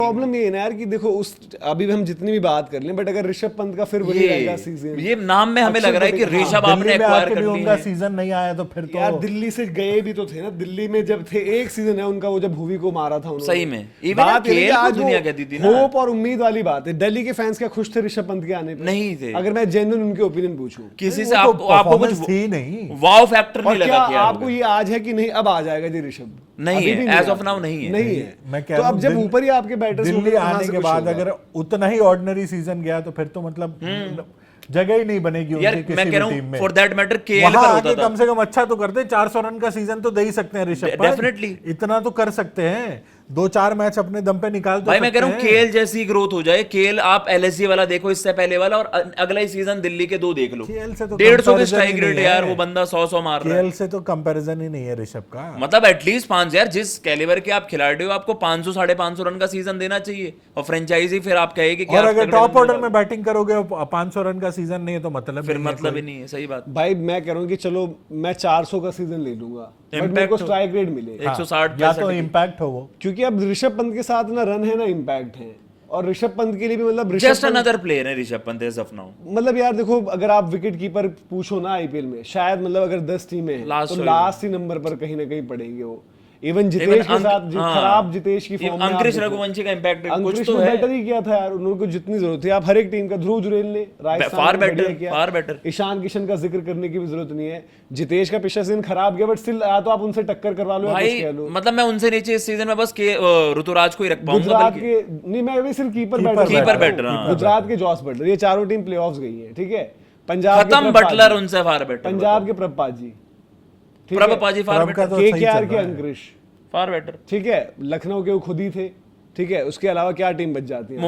Problem ये है ना यार कि देखो उस अभी भी हम जितनी भी बात कर लें, बट अगर ऋषभ पंत का फिर वही रहेगा सीजन, ये नाम में हमें लग रहा है कि ऋषभ आपने एक्वायर कर लिया है। सीजन नहीं आया तो फिर तो यार दिल्ली से गए भी तो थे ना, दिल्ली में जब थे एक सीजन है उनका, वो जब भुवी को मारा था उन्होंने। सही में इवन केएल को दुनिया कहती थी ना। होप और उम्मीद वाली बात है। दिल्ली के फैंस क्या खुश थे ऋषभ पंत के आने पे? नहीं थे। अगर मैं जेन्युइन उनके ओपिनियन पूछूं, किसी से आपको कुछ थी नहीं, वाव फैक्टर नहीं लगा क्या आपको ये आज है कि नहीं अब आ जाएगा जी ऋषभ? नहीं है, एज ऑफ नाउ नहीं है। नहीं है। मैं कह तो रहा अब जब ऊपर ही आपके बैटर्स दिल्ली आने के बाद अगर उतना ही ऑर्डिनरी सीजन गया तो फिर तो मतलब जगह ही नहीं बनेगी उनकी किसी भी टीम में। फॉर दैट मैटर केएल वहां पर आके होता था। कम से कम अच्छा तो करते, 400 रन का सीजन तो दे ही सकते हैं ऋषभ पंत, डेफिनेटली इतना तो कर सकते हैं, 2-4 मैच अपने दम पे निकाल तो भाई। मैं कह रहा हूँ सकते हैं। केएल जैसी ग्रोथ हो जाए। केएल आप एलएसजी वाला देखो, इससे पहले वाला, और अगला ही सीजन दिल्ली के 2 देख लो। केएल से तो 150 के comparison स्ट्राइक ही रेट नहीं यार, है। वो बंदा 100 मार रहा है। केएल से तो कंपैरिजन ही नहीं है ऋषभ का। मतलब एटलीस्ट 5 यार, जिस कैलिबर के आप खिलाड़ी हो, आपको 500 550 रन का सीजन देना चाहिए। और फ्रेंचाइजी फिर आप कहेगी कि और अगर टॉप ऑर्डर में बैटिंग करोगे और 500 रन का सीजन नहीं है तो मतलब फिर नहीं है मतलब कोई। ही नहीं है। सही बात। भाई मैं कह रहा हूँ कि चलो मैं 400 का सीजन ले लूंगा, बट मेरे को स्ट्राइक रेट मिले 160 या तो इम्पैक्ट हो वो, क्योंकि अब ऋषभ पंत के साथ ना रन है ना इम्पैक्ट है, और ऋषभ पंत के लिए भी मतलब जस्ट अनदर प्लेयर है Rishabh Pant as of now. मतलब यार देखो अगर आप विकेट कीपर पूछो ना आईपीएल में, शायद मतलब अगर 10 टीमें हैं तो लास्ट ही नंबर पर कहीं ना कहीं पड़ेंगे वो। इवन जितेश के साथ खराब जितेश की फॉर्म में अंकुरिश रघुवंशी का इंपैक्ट कुछ तो ने है। बेटर ही किया था यार, उनको जितनी जरूरत थी। आप हर एक टीम का, ध्रुव जुरेल ने फार बेटर, किया, फार बेटर। ईशान किशन का जिक्र करने की भी जरूरत नहीं है। जितेश का पिछला सीजन खराब गया, बट स्टिल या तो आप उनसे टक्कर करवा लो या कुछ भाई कह लो। मतलब मैं उनसे नीचे इस सीजन में बस के ऋतुराज को ही रख पाऊंगा। गुजरात के नहीं, मैं भी सिर्फ कीपर बैटर, गुजरात के जॉस बटलर, ये चारों टीम प्लेऑफ्स गई है, ठीक है। पंजाब खत्म बटलर उनसे फार बेटर। पंजाब के प्रभ पाजी, प्रभ पाजी फार बेटर। केकेआर के अंकुरिश फार बेटर, ठीक है। लखनऊ के वो खुद ही थे, ठीक है। उसके अलावा क्या टीम बच जाती है?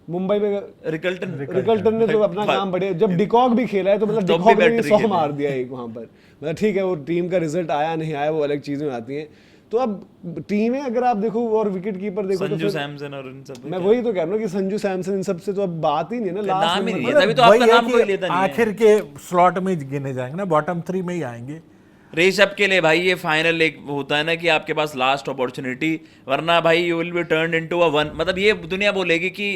मुंबई में रिकल्टन ने तो अपना काम बढ़िया, जब डिकॉक भी खेला है तो मतलब डिकॉक ने 100 मार दिया एक वहां पर। मतलब ठीक है, वो टीम का रिजल्ट आया नहीं आया वो अलग चीजें आती हैं। तो अब टीमें अगर आप देखो और विकेट कीपर देखो संजू तो सैमसन और इन सब, मैं वही तो कह रहा हूँ कि संजू सैमसन इन सब से तो अब बात ही नहीं है ना। नाम ही नहीं है, मतलब तभी तो आपका वही है नाम कि कोई लेता नहीं है। आखिर के स्लॉट में गिने जाएंगे ना, बॉटम 3 में ही आएंगे। ऋषभ के लिए भाई ये फाइनल एक होता है ना कि आपके पास लास्ट अपॉर्चुनिटी, वरना भाई you will be turned into a one. मतलब ये दुनिया बोलेगी कि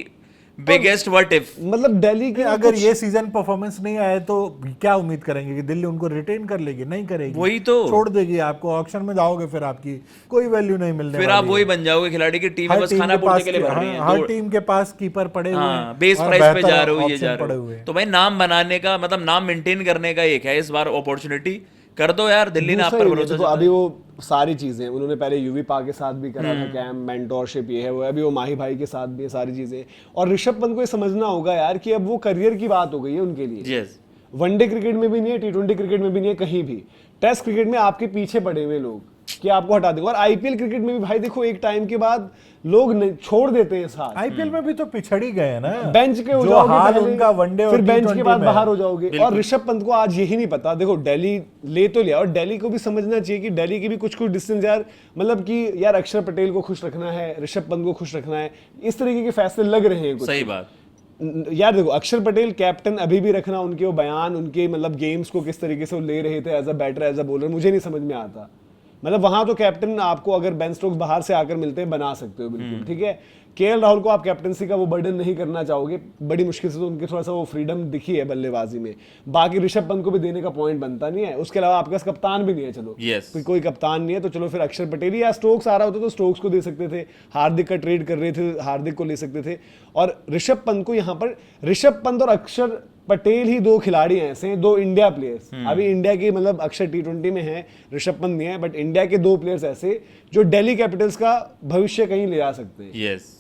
बिगेस्ट व्हाट इफ। मतलब दिल्ली के अगर ये सीजन परफॉर्मेंस नहीं आए तो क्या उम्मीद करेंगे कि दिल्ली उनको रिटेन कर लेगी? नहीं करेगी, वही तो छोड़ देगी आपको। ऑक्शन में जाओगे फिर आपकी कोई वैल्यू नहीं मिलने फिर वाली आप वही है। बन जाओगे खिलाड़ी की टीम हर बस टीम खाना के पूर्ति पास के लिए भर रही है। हर टीम के पास कीपर पड़े हुए हैं, बेस और प्राइस पे बेहतर जा रहे हो, ये option जा पड़े रहे हुए हो। हैं। तो भाई नाम बनाने का मतलब नाम मेंटेन करने का एक है इस बार अपॉर्चुनिटी। कर दो यार, दिल्ली ने आप पर भरोसा। तो अभी वो सारी चीजें उन्होंने पहले यूवी पा के साथ भी करा था, कैंप मेंटोरशिप ये है वो है, अभी वो माही भाई के साथ भी है, सारी चीजें। और ऋषभ पंत को ये समझना होगा यार कि अब वो करियर की बात हो गई है उनके लिए। वनडे क्रिकेट में भी नहीं है, T20 क्रिकेट में भी नहीं है, कहीं भी। टेस्ट क्रिकेट में आपके पीछे पड़े हुए लोग कि आपको हटा देंगे। और आईपीएल क्रिकेट में भी भाई देखो एक टाइम के बाद लोग छोड़ देते हैं साथ। आईपीएल में भी तो पिछड़ी गए हैं ना, बेंच के हो जो जाओगे हाल पहले, उनका वनडे और फिर बेंच के T20 बाद में बाहर हो जाओगे। और ऋषभ पंत को आज यही नहीं पता, देखो दिल्ली ले तो लिया, और दिल्ली को भी समझना चाहिए कि दिल्ली की भी कुछ डिस्टेंस यार, मतलब कि यार अक्षर पटेल को खुश रखना है, ऋषभ पंत को खुश रखना है, इस तरीके के फैसले लग रहे हैं कुछ। सही बात यार देखो अक्षर पटेल कैप्टन अभी भी रखना, उनके वो बयान, उनके मतलब गेम्स को किस तरीके से वो ले रहे थे as a batter as a bowler, मुझे नहीं समझ में आता। मतलब वहां तो कैप्टन आपको अगर बेन स्टोक्स बाहर से आकर मिलते हैं बना सकते हो बिल्कुल, ठीक है। केएल राहुल को आप कैप्टनसी का वो बर्डन नहीं करना चाहोगे, बड़ी मुश्किल से तो उनके थोड़ा सा वो फ्रीडम दिखी है बल्लेबाजी में। बाकी ऋषभ पंत को भी देने का पॉइंट बनता नहीं है। उसके अलावा आपके पास कप्तान भी नहीं है, चलो कोई कप्तान नहीं है तो चलो फिर अक्षर पटेल या स्टोक्स आ रहा होता तो स्टोक्स को दे सकते थे, हार्दिक का ट्रेड कर रहे थे, हार्दिक को ले सकते थे। और ऋषभ पंत को यहाँ पर, ऋषभ पंत और अक्षर पटेल ही 2 खिलाड़ी हैं ऐसे, 2 इंडिया प्लेयर्स। अभी इंडिया के मतलब अक्षर T20 में है, ऋषभ पंत नहीं है, बट इंडिया के 2 प्लेयर्स ऐसे जो दिल्ली कैपिटल्स का भविष्य कहीं ले आ सकते हैं। यस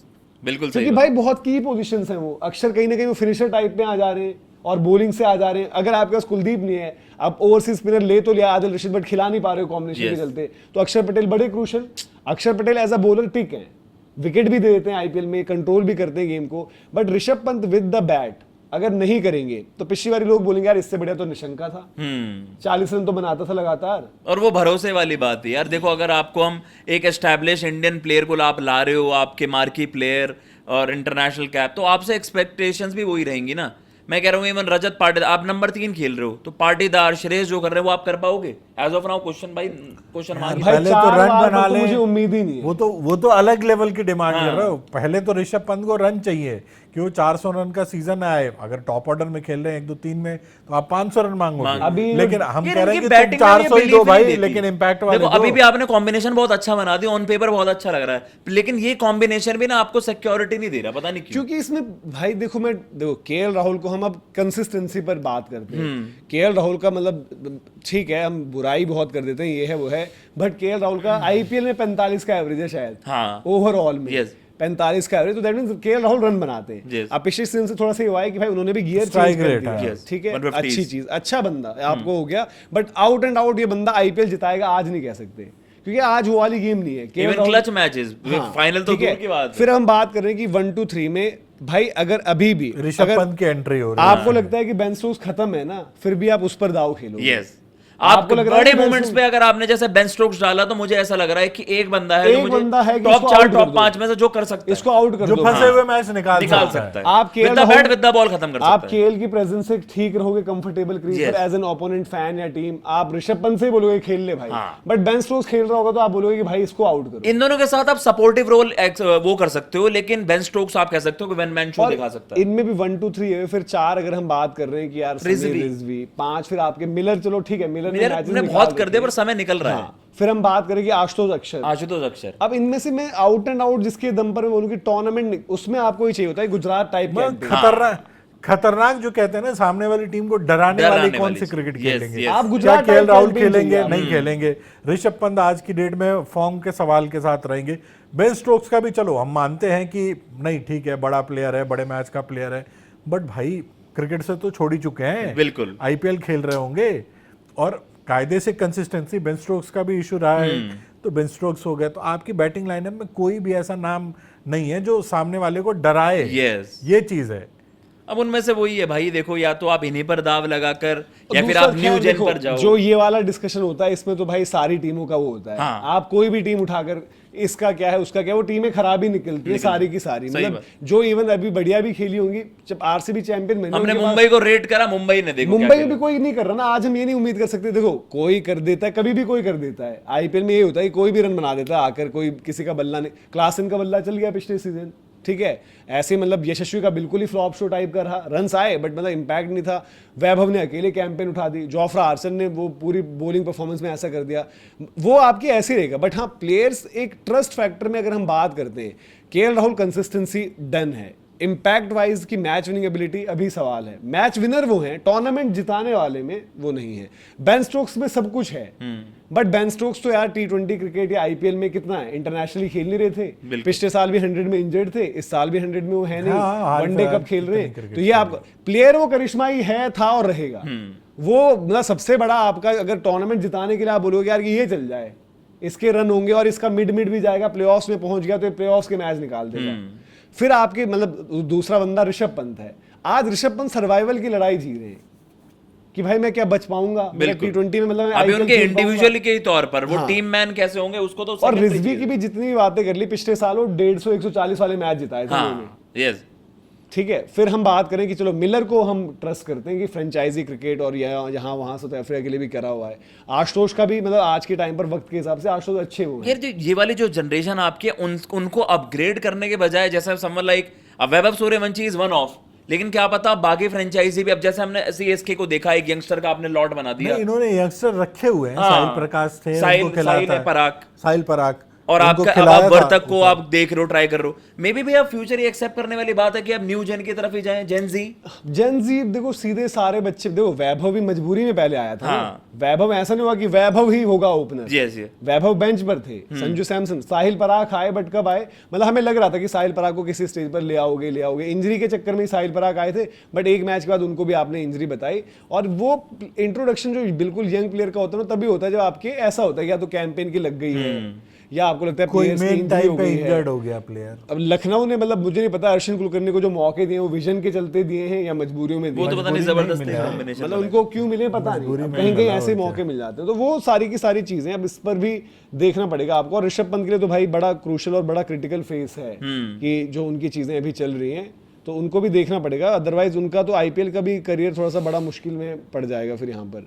बिल्कुल क्योंकि भाई बहुत की पोजीशंस हैं वो। अक्षर कहीं ना कहीं वो फिनिशर टाइप में आ जा रहे हैं और बॉलिंग से आ जा रहे हैं। अगर आपके पास कुलदीप नहीं है, आप ओवरसीज स्पिनर ले तो लिया आदिल रशीद, बट खिला नहीं पा रहे हो कॉम्बिनेशन के चलते, तो अक्षर पटेल बड़े क्रूशल। अक्षर पटेल एज अ बॉलर टिक है, विकेट भी दे देते हैं आईपीएल में, कंट्रोल भी करते हैं गेम को। But Rishabh Pant with the bat अगर नहीं करेंगे तो पिछली बारी लोग बोलेंगे यार इससे बढ़िया तो निशंका था, 40 रन तो बनाता था लगातार। और वो भरोसे वाली बात है यार। देखो अगर आपको हम एक एस्टैब्लिश इंडियन प्लेयर को आप ला रहे हो, आपके मार्की प्लेयर और इंटरनेशनल कैप, तो आपसे एक्सपेक्टेशंस भी वही रहेंगी ना। मैं कह रहा हूँ इवन रजत पाटीदार, आप नंबर 3 खेल रहे हो तो पाटीदार श्रेयस जो कर रहे हैं वो आप कर पाओगे as of now? Question mark. भाई पहले तो 4 रन बार बना पर तो ले, मुझे उम्मीद ही नहीं है। वो तो अलग लेवल की डिमांड कर रहे हो। पहले तो ऋषभ पंत को रन चाहिए कि वो 400 रन का सीजन आए। अगर टॉप ऑर्डर में खेल रहे हैं 1-2-3 में तो आप 500 रन मांगोगे। अभी लेकिन हम यार कह रहे हैं इनकी कि तुम बैटिंग में 400 ही ये दो belief भाई, नहीं देती। लेकिन इम्पैक्ट वाले देखो दो। अभी भी आपने कॉम्बिनेशन बहुत अच्छा बना दिया, ऑन पेपर बहुत अच्छा लग रहा है, लेकिन ये कॉम्बिनेशन भी ना आपको सिक्योरिटी नहीं दे रहा, पता नहीं क्यों। क्योंकि इसमें भाई देखो केएल राहुल को हम अब कंसिस्टेंसी पर बात करते हैं। केएल राहुल का मतलब ठीक है, हम बुराई बहुत कर देते हैं, ये है वो है, बट केएल राहुल का आईपीएल में 45 का एवरेज है शायद, हाँ ओवरऑल में Yes. 45 का एवरेज, तो that means KL Rahul run बनाते हैं। Yes. अब पिछले सीजन से थोड़ा सा ये हुआ है कि भाई उन्होंने भी गियर Strike चेंज कर rate, दिया, हाँ। Yes. ठीक है, 150 अच्छी चीज, अच्छा बंदा आपको हो गया, बट आउट एंड आउट ये बंदा आईपीएल जिताएगा आज नहीं कह सकते, क्योंकि आज वो वाली गेम नहीं है। KL even Rahul- clutch matches, हाँ, फाइनल तो ठीक है। दूर की बात है। फिर हम बात कर रहे हैं कि 1-2-3 में भाई अगर अभी भी ऋषभ अगर पंत की एंट्री हो रही है। आपको लगता है कि बेन स्टोक्स खत्म है ना, फिर भी आप उस पर दाव खेलोगे। यस, आपको लग रहा है बड़े कि बेन मोमेंट्स स्टोक्स- पे अगर आपने जैसे बेन स्टोक्स डाला तो मुझे ऐसा लग रहा है कि एक बंदा है एक जो मुझे बंदा है कि टॉप इसको 4 out कर टॉप दो। 5 में से जो कर सकता है, इसको आउट कर जो दो। फंसे हुए मैच निकाल निकाल सकता सकता है। है। आप KL with the bat with the ball खत्म कर आप सकता है। केएल की प्रेजेंस से ठीक रहोगे कंफर्टेबल क्रीज Yes. पर एज एन ओपोनेंट फैन या टीम, आप ऋषभ पंत से बोलोगे खेल ले भाई, हाँ। बट बेन स्टोक्स खेल रहा होगा तो आप बोलोगे कि भाई इसको आउट करो। इन दोनों के साथ आप सपोर्टिव रोल वो कर सकते हो, लेकिन बेन स्टोक्स आप कह सकते हो कि वन मैन शो और दिखा सकता है। इनमें भी 1-2-3 है, फिर 4 अगर हम बात कर रहे हैं कि यार रिजवी। रिजवी, 5 फिर आपके मिलर, चलो ठीक है मिलर मिलर मैचेस ने निकाल बहुत कर देते दिया हैं। पर समय निकल रहा है। हाँ, फिर हम बात करें कि आशुतोष अक्षर, आशुतोष अक्षर, अब इनमें से मैं आउट एंड आउट जिसके दम पर मैं बोलूं कि टूर्नामेंट उसमें आपको ही चाहिए होता है गुजरात टाइप खतरनाक जो कहते हैं ना, सामने वाली टीम को डराने डराने वाली कौन वाली सी चीज। क्रिकेट Yes, खेलेंगे। yes. आप क्या Gujarat KL type Rahul campaign खेलेंगे? चाहिए नहीं खेलेंगे। ऋषभ पंत आज की डेट में फॉर्म के सवाल के साथ रहेंगे। बेन स्टोक्स का भी चलो हम मानते हैं कि नहीं ठीक है, बड़ा प्लेयर है, बड़े मैच का प्लेयर है, बट भाई क्रिकेट से तो छोड़ ही चुके हैं, बिल्कुल आईपीएल खेल रहे होंगे और कायदे से कंसिस्टेंसी। बेन स्टोक्स का भी इशू रहा है, तो बेन स्टोक्स हो गया। तो आपकी बैटिंग लाइनअप में कोई भी ऐसा नाम नहीं है जो सामने वाले को डराए। यस, ये चीज है। अब उनमें से वही है भाई, देखो या तो आप इन्हीं पर दाव लगाकर या फिर दूसरा आप न्यू खैर जेन देखो, पर जाओ। जो ये वाला डिस्कशन होता है इसमें तो भाई सारी टीमों का वो होता है। हाँ। आप कोई भी टीम उठाकर इसका क्या है उसका क्या है, वो टीमें खराब ही निकलती है सारी की सारी। सही मतलब जो इवन अभी बढ़िया भी खेली होंगी, जब आरसीबी चैंपियन बनी, हमने उनके पास- मुंबई को रेट करा, मुंबई ने देखो मुंबई क्या में भी किया। कोई नहीं कर रहा ना। आज हम ये नहीं उम्मीद कर सकते, देखो कोई कर देता है, कभी भी कोई कर देता है। आईपीएल में ये होता है कि कोई भी रन बना देता है आकर, कोई किसी का बल्ला नहीं। क्लासन का बल्ला चल गया पिछले सीजन, ठीक है। ऐसे मतलब यशस्वी का बिल्कुल ही फ्लॉप शो टाइप का रहा, रन्स आए बट मतलब इंपैक्ट नहीं था। वैभव ने अकेले कैंपेन उठा दी, जोफ्रा आर्चर ने वो पूरी बॉलिंग परफॉर्मेंस में ऐसा कर दिया, वो आपकी ऐसे रहेगा। बट हाँ, प्लेयर्स एक ट्रस्ट फैक्टर में अगर हम बात करते हैं, केएल राहुल कंसिस्टेंसी डन है। इम्पैक्ट वाइज की मैच विनिंग एबिलिटी अभी सवाल है। मैच विनर वो हैं, टूर्नामेंट जिताने वाले में वो नहीं है। बेन स्टोक्स में सब कुछ है, बट बेन स्टोक्स तो यार T20 क्रिकेट या आईपीएल में कितना है, इंटरनेशनली खेल नहीं रहे थे। पिछले साल भी 100 में इंजर्ड थे, इस साल भी 100 में वो है नहीं। हाँ, वनडे कप खेल रहे हैं, तो ये आप प्लेयर वो करिश्मा ही है, था और रहेगा। वो मतलब सबसे बड़ा आपका अगर टूर्नामेंट जिताने के लिए आप बोलोगे यार कि ये चल जाए, इसके रन होंगे और इसका मिड भी जाएगा, प्लेऑफ्स में पहुंच गया तो प्लेऑफ्स के मैच निकाल देगा। फिर आपके मतलब दूसरा बंदा ऋषभ पंत है। आज ऋषभ पंत सर्वाइवल की लड़ाई जी रहे हैं कि भाई मैं क्या बच पाऊंगा मेरा T20 में, मतलब मैं अभी IPL उनके खेल पाऊंगा। इंडिविजुअली के तौर पर वो हाँ। टीम मैन कैसे होंगे उसको तो और second पे रिजवी चाहिए। की भी जितनी भी बातें कर ली पिछले साल, वो 150-140 वाले मैच जिताए थे उन्होंने, हाँ, यस, ठीक है। फिर हम बात करें कि चलो मिलर को हम ट्रस्ट करते हैं कि फ्रेंचाइजी क्रिकेट और यहाँ वहाँ साउथ अफ्रीका के लिए भी करा हुआ है। आशुतोष का भी मतलब आज के टाइम पर वक्त के हिसाब से आशुतोष अच्छे हुए हैं। यार जो ये वाली जो जनरेशन आपकी है उनको अपग्रेड करने के बजाय, जैसे someone like Vaibhav Suryavanshi is one of, लेकिन क्या पता बाकी फ्रेंचाइजी भी, अब जैसे हमने सीएसके को देखा, एक यंगस्टर का आपने लॉट बना दिया। नहीं, इन्होंने यंगस्टर रखे हुए हैं। हाँ, साहिल प्रकाश थे, साहिल- उनको खिलाया साहिल है, था। पराग। साहिल पराग और उनको आपका अब खिलाया आप था। वर्तक को आप देख रहे हो, ट्राई कर रहे हो, मे बी अब फ्यूचर ये एक्सेप्ट करने वाली बात है कि अब न्यू जेन की तरफ ही जाए, जेन जी। देखो सीधे सारे बच्चे, देखो वैभव भी मजबूरी में पहले आया था। हाँ। वैभव ऐसा नहीं हुआ कि वैभव ही होगा ओपनर। यस, वैभव बेंच पर थे, संजू सैमसन, साहिल पराग आए, बट कब आए, मतलब हमें लग रहा था कि साहिल पराग को किसी स्टेज पर ले आओगे। इंजरी के चक्कर में ही साहिल पराग आए थे, बट एक मैच के बाद उनको भी आपने इंजरी बताई। और वो इंट्रोडक्शन जो बिल्कुल यंग प्लेयर का होता है ना, तभी होता है जब आपके ऐसा होता है कि या तो कैंपेन की लग गई है या आपको लगता है कोई players की मेन injury टाइम हो पे गई है। इंजर्ड हो गया प्लेयर। अब लखनऊ ने मतलब मुझे नहीं पता अर्शिन कुलकर्णी को जो मौके दिए वो विजन के चलते दिए हैं या मजबूरियों में दिए, वो तो पता नहीं मजबूरी जबरदस्त नहीं मिला। कॉम्बिनेशन मतलब उनको क्यों मिले पता नहीं, अब कहीं कहीं ऐसे मौके मिल जाते हैं। तो वो सारी की सारी चीजें अब इस पर भी देखना पड़ेगा आपको। और ऋषभ पंत के लिए तो भाई बड़ा क्रूशियल और बड़ा क्रिटिकल फेस है कि जो उनकी चीजें अभी चल रही हैं। तो उनको भी देखना पड़ेगा, अदरवाइज उनका तो आईपीएल का भी करियर थोड़ा सा बड़ा मुश्किल में पड़ जाएगा फिर यहाँ पर।